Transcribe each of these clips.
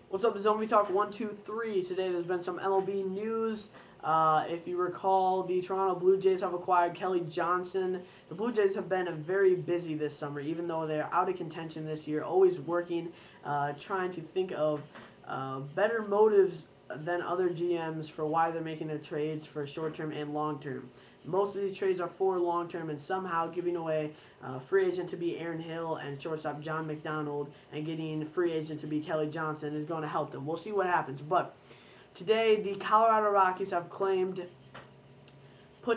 What's up, Zombie Talk 123? Today there's been some MLB news. If you recall, the Toronto Blue Jays have acquired Kelly Johnson. The Blue Jays have been very busy this summer, even though they're out of contention this year, always working, trying to think of better motives than other GMs for why they're making their trades for short term and long term. Most of these trades are for long term, and somehow giving away free agent to be Aaron Hill and shortstop John McDonald and getting free agent to be Kelly Johnson is going to help them. We'll see what happens. But today, the Colorado Rockies have put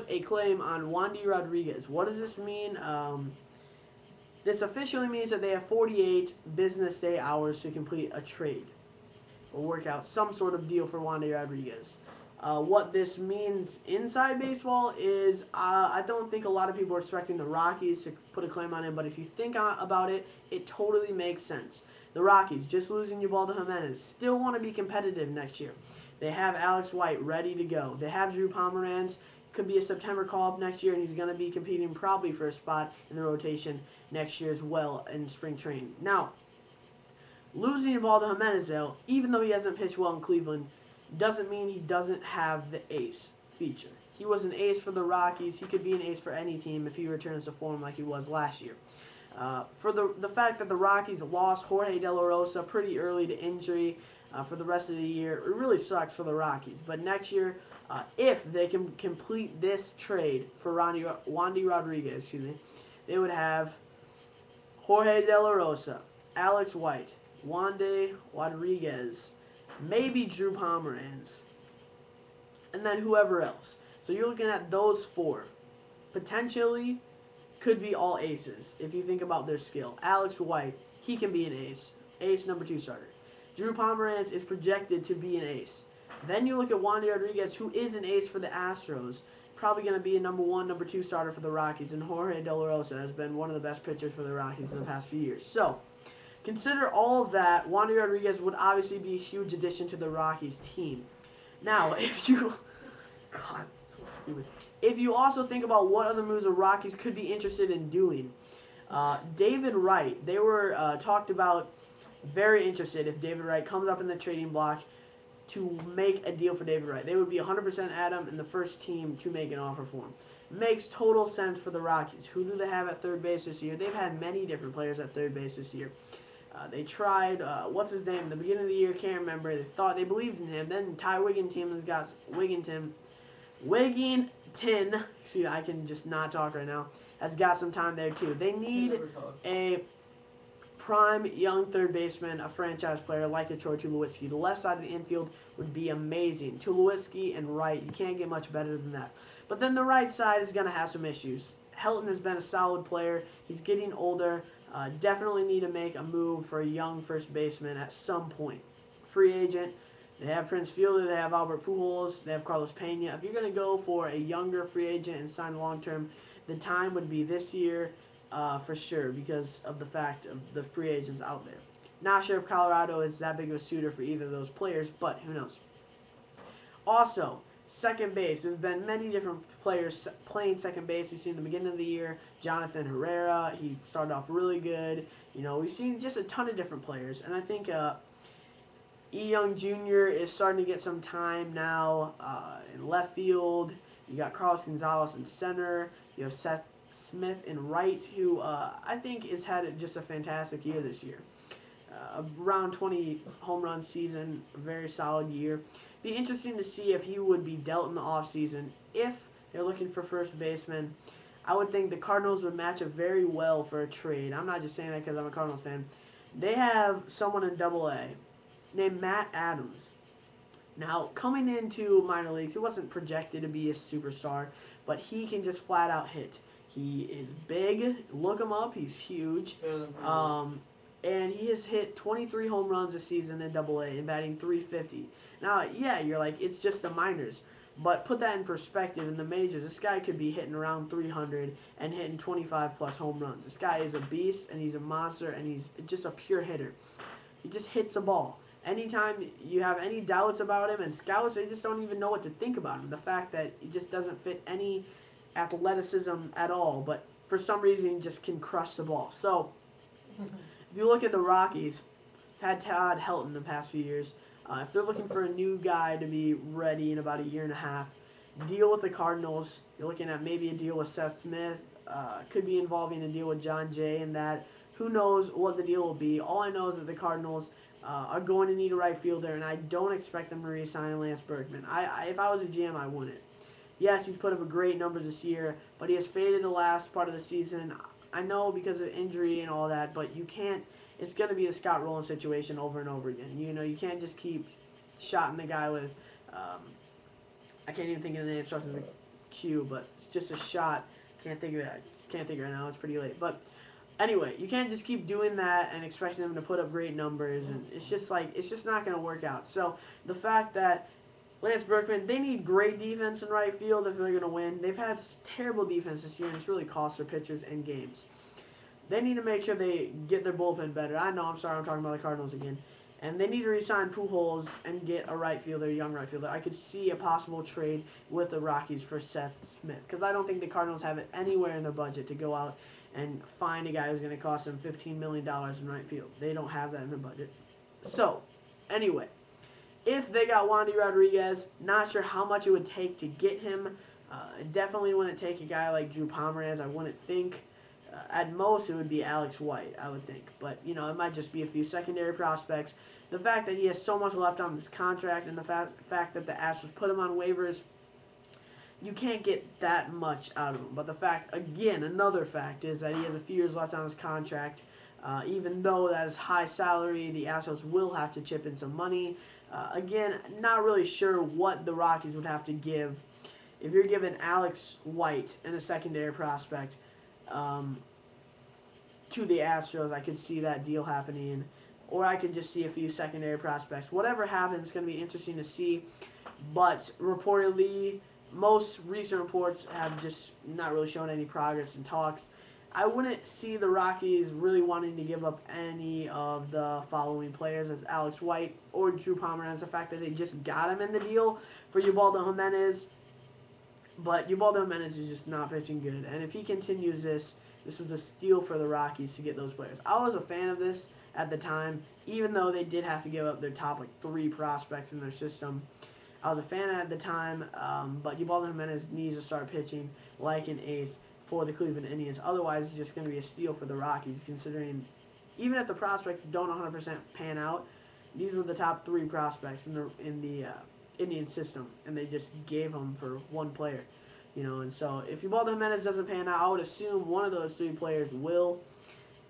a claim on Wandy Rodriguez. What does this mean? This officially means that they have 48 business day hours to complete a trade or work out some sort of deal for Wandy Rodriguez. What this means inside baseball is I don't think a lot of people are expecting the Rockies to put a claim on him, but if you think about it, it totally makes sense. The Rockies, just losing Ubaldo Jimenez, still want to be competitive next year. They have Alex White ready to go. They have Drew Pomeranz. Could be a September call-up next year, and he's going to be competing probably for a spot in the rotation next year as well in spring training. Now, losing Ubaldo Jimenez, though, even though he hasn't pitched well in Cleveland, doesn't mean he doesn't have the ace feature. He was an ace for the Rockies. He could be an ace for any team if he returns to form like he was last year. For the fact that the Rockies lost Jorge De La Rosa pretty early to injury for the rest of the year, it really sucks for the Rockies. But next year, if they can complete this trade for Wandy Rodriguez, they would have Jorge De La Rosa, Alex White, Wandy Rodriguez, maybe Drew Pomeranz, and then whoever else. So you're looking at those four. Potentially could be all aces if you think about their skill. Alex White, he can be an ace. Ace number 2 starter. Drew Pomeranz is projected to be an ace. Then you look at Wandy Rodriguez, who is an ace for the Astros. Probably going to be a number 1, number 2 starter for the Rockies. And Jorge De La Rosa has been one of the best pitchers for the Rockies in the past few years. So, consider all of that. Wandy Rodriguez would obviously be a huge addition to the Rockies team. Now, if you... God, so stupid. If you also think about what other moves the Rockies could be interested in doing, David Wright, they were talked about very interested if David Wright comes up in the trading block to make a deal for David Wright. They would be 100% at him and the first team to make an offer for him. Makes total sense for the Rockies. Who do they have at third base this year? They've had many different players at third base this year. They tried, what's his name? In the beginning of the year, can't remember. They believed in him. Then Ty Wigginton has got Wigginton. Excuse me, I can just not talk right now. Has got some time there too. They need a prime young third baseman, a franchise player like a Troy Tulowitzki. The left side of the infield would be amazing. Tulowitzki and Wright, you can't get much better than that. But then the right side is going to have some issues. Helton has been a solid player. He's getting older. Definitely need to make a move for a young first baseman at some point. Free agent. They have Prince Fielder. They have Albert Pujols. They have Carlos Pena. If you're going to go for a younger free agent and sign long term, the time would be this year for sure because of the fact of the free agents out there. Not sure if Colorado is that big of a suitor for either of those players, but who knows. Also, second base. There's been many different players playing second base. We've seen the beginning of the year, Jonathan Herrera. He started off really good. We've seen just a ton of different players. And I think E. Young Jr. is starting to get some time now in left field. You got Carlos Gonzalez in center. You have Seth Smith in right, who I think has had just a fantastic year this year. Around 20 home run season, a very solid year. Be interesting to see if he would be dealt in the offseason. If they're looking for first baseman, I would think the Cardinals would match up very well for a trade. I'm not just saying that because I'm a Cardinals fan. They have someone in Double-A named Matt Adams. Now, coming into minor leagues, he wasn't projected to be a superstar, but he can just flat out hit. He is big. Look him up. He's huge. And he has hit 23 home runs this season in Double-A and batting .350. Now, yeah, you're like, it's just the minors. But put that in perspective, in the majors, this guy could be hitting around 300 and hitting 25-plus home runs. This guy is a beast, and he's a monster, and he's just a pure hitter. He just hits the ball. Anytime you have any doubts about him, and scouts, they just don't even know what to think about him. The fact that he just doesn't fit any athleticism at all, but for some reason he just can crush the ball. So, if you look at the Rockies, had Todd Helton the past few years. If they're looking for a new guy to be ready in about a year and a half, deal with the Cardinals. You're looking at maybe a deal with Seth Smith. Could be involving a deal with John Jay and that. Who knows what the deal will be. All I know is that the Cardinals are going to need a right fielder, and I don't expect them to re-sign Lance Berkman. If I was a GM, I wouldn't. Yes, he's put up a great numbers this year, but he has faded the last part of the season. I know because of injury and all that, but you can't. It's going to be a Scott Rowland situation over and over again. You can't just keep shotting the guy with. I can't even think of the name. It starts with a Q, but it's just a shot. Can't think of it. I just can't think right now. It's pretty late. But anyway, you can't just keep doing that and expecting them to put up great numbers, and it's just not going to work out. So the fact that Lance Berkman, they need great defense in right field if they're going to win. They've had terrible defense this year, and it's really cost their pitchers and games. They need to make sure they get their bullpen better. I know, I'm sorry, I'm talking about the Cardinals again. And they need to re-sign Pujols and get a right fielder, a young right fielder. I could see a possible trade with the Rockies for Seth Smith, because I don't think the Cardinals have it anywhere in their budget to go out and find a guy who's going to cost them $15 million in right field. They don't have that in their budget. So, anyway, if they got Wandy Rodriguez, not sure how much it would take to get him. It definitely wouldn't take a guy like Drew Pomeranz, I wouldn't think. At most, it would be Alex White, I would think. But, it might just be a few secondary prospects. The fact that he has so much left on this contract and the fact that the Astros put him on waivers, you can't get that much out of him. But the fact, again, another fact is that he has a few years left on his contract. Even though that is high salary, the Astros will have to chip in some money. Again, not really sure what the Rockies would have to give. If you're giving Alex White and a secondary prospect to the Astros, I could see that deal happening. Or I could just see a few secondary prospects. Whatever happens, it's going to be interesting to see. But reportedly, most recent reports have just not really shown any progress in talks. I wouldn't see the Rockies really wanting to give up any of the following players as Alex White or Drew Pomeranz. The fact that they just got him in the deal for Ubaldo Jimenez. But Ubaldo Jimenez is just not pitching good. And if he continues this was a steal for the Rockies to get those players. I was a fan of this at the time, even though they did have to give up their top 3 prospects in their system. I was a fan at the time, but Ubaldo Jimenez needs to start pitching like an ace for the Cleveland Indians. Otherwise, it's just going to be a steal for the Rockies, considering even if the prospects don't 100% pan out, these were the top 3 prospects in the Indian system, and they just gave them for one player. And so if Ubaldo Jimenez doesn't pan out, I would assume one of those 3 players will,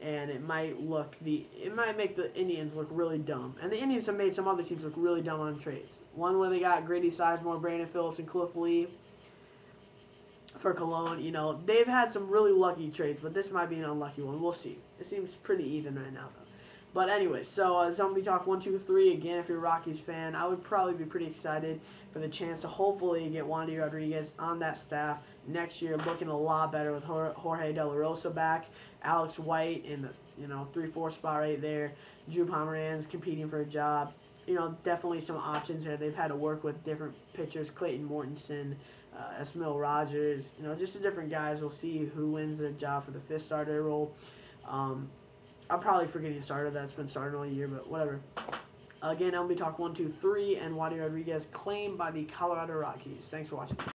and it might make the Indians look really dumb. And the Indians have made some other teams look really dumb on trades. One where they got Grady Sizemore, Brandon Phillips, and Cliff Lee for Cologne. They've had some really lucky trades, but this might be an unlucky one. We'll see. It seems pretty even right now, though. But anyway, so Zombie Talk 1, 2, 3. Again, if you're a Rockies fan, I would probably be pretty excited for the chance to hopefully get Wandy Rodriguez on that staff next year, looking a lot better with Jorge De La Rosa back, Alex White in the 3-4 spot right there, Drew Pomeranz competing for a job. Definitely some options there. They've had to work with different pitchers, Clayton Mortensen, Esmil Rogers, just the different guys. We'll see who wins the job for the 5th starter role. I'm probably forgetting a starter that's been starting all year, but whatever. Again, MLB Talk 1, 2, 3, and Wandy Rodriguez claimed by the Colorado Rockies. Thanks for watching.